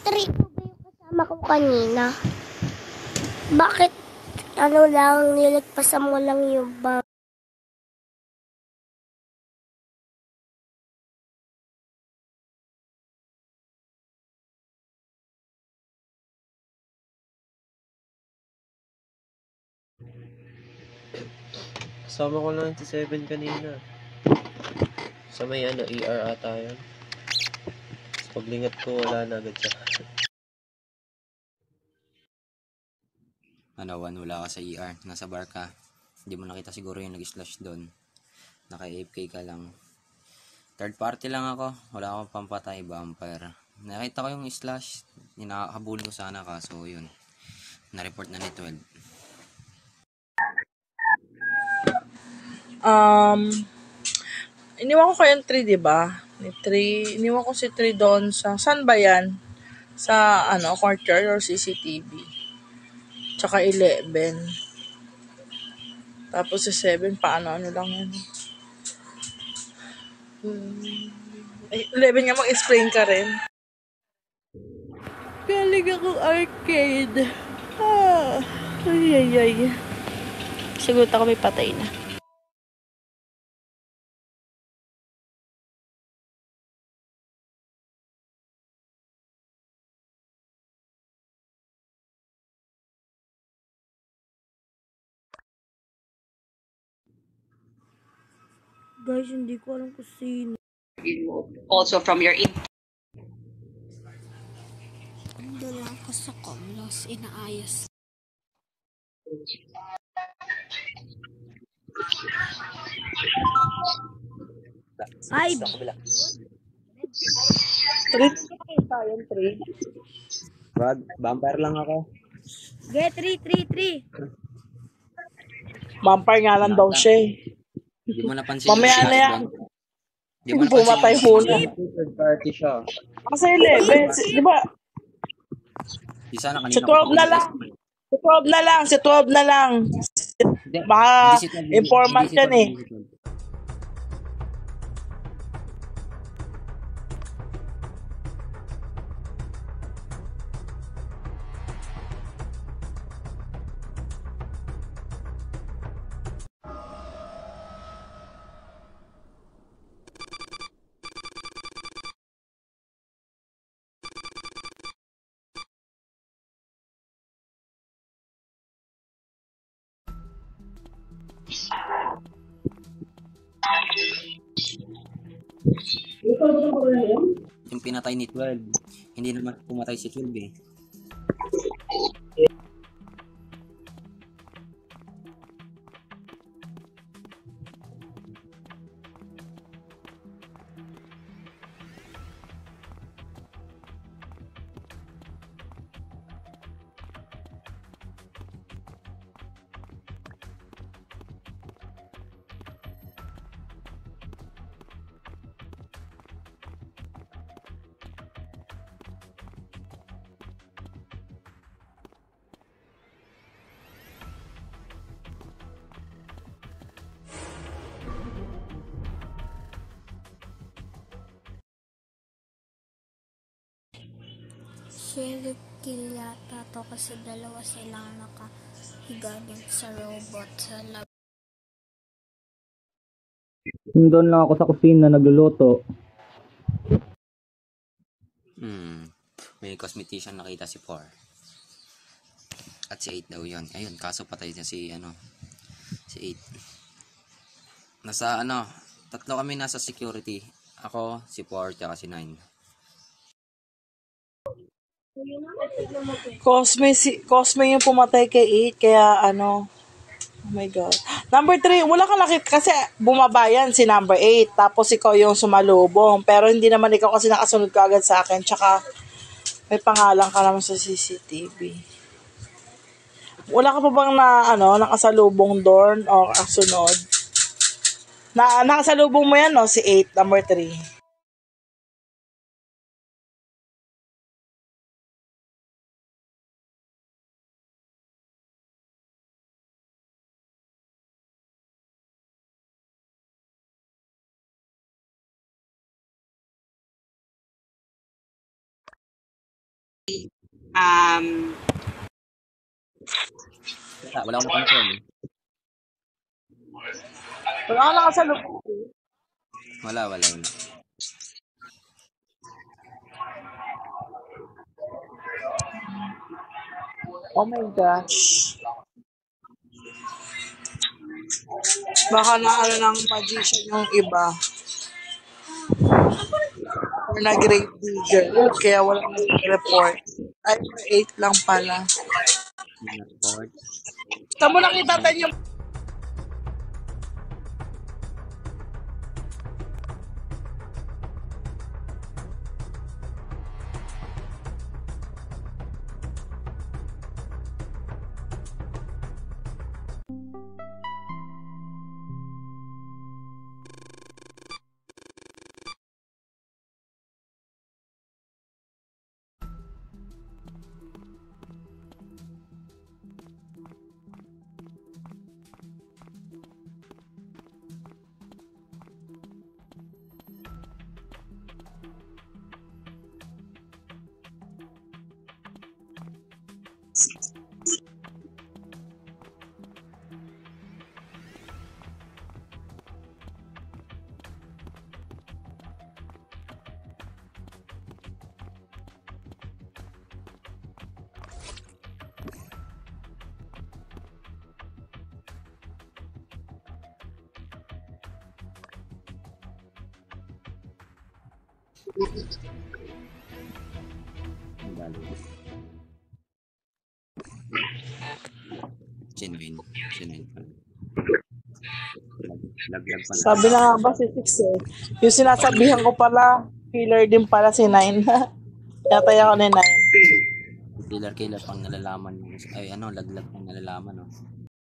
3 po ba yung kasama ko kanina? Bakit ano lang, nilagpasan mo lang yung bag? Kasama ko lang si 7 kanina. Sa may ER ata yun. Tapos paglingat ko, wala na agad siya. Wala ka sa ER, nasa bar ka. Hindi mo nakita siguro yung nag-slash doon. Naka-AFK ka lang. Third party lang ako, wala akong pampatay vampire. Nakita ko yung slash, ninakahabulin ko sana kaso yun. Na-report na ni 12. Iniwan ko kayong 3, di ba? Ni 3, iniwan ko si 3 doon sa, saan ba yan? Sa, courtyard or CCTV. Tsaka 11. Tapos si 7, paano lang yan. 11 nga, mag-explain ka rin. Galing akong arcade. Ay. Siguro ako may patay na. Guys, hindi ko alam kung sino. Also from your Doon lang ako sa Comlos, inaayos. Five. Brad, vampire lang ako. Get 3. Vampire nga lang daw siya eh. Hindi mo napansin Mamaya na yan. Hindi mo napansin Pumatay muna. Third party siya. Kasi 11, di ba? Di sana kanina Si 12 na lang. Si 12 na lang. Baka informant yan eh. Yung pinatay ni 12. Hindi naman pumatay si 12 eh. Sheriff kill yata to kasi dalawa silang nakahiga dun sa robot sa lab. Doon lang ako sa kusina nagluluto. May cosmetician nakita si 4. At si 8 daw yun. Ayun, kaso patay niya si 8. Nasa tatlo kami nasa security. Ako, si 4, tsaka si 9. Cosme yung pumatay kay 8, kaya oh my God. Number 3, wala kang nakita kasi bumaba yan si number 8, tapos ikaw yung sumalubong, pero hindi naman ikaw kasi nakasunod ka agad sa akin, tsaka may pangalan ka naman sa CCTV. Wala ka pa bang nakasalubong doon o kasunod? Nakasalubong mo yan, no? Si 8, number 3. um, Wala akong confirm. Wala ka nakasalubong. Wala. Oh my gosh. Baka na ano ng magician yung iba. Or na grave digger. Kaya wala nag-report. Ay, 8 lang pala. Report. Saan mo nakita tayo yung Genuine pala. Laglag pa na. sabi na nga ba si Six eh. Yung sinasabihan ko pala, killer din pala si Nine. Yatay ako ni Nine. Killer pang nalalaman. Ay, laglag pang nalalaman, no?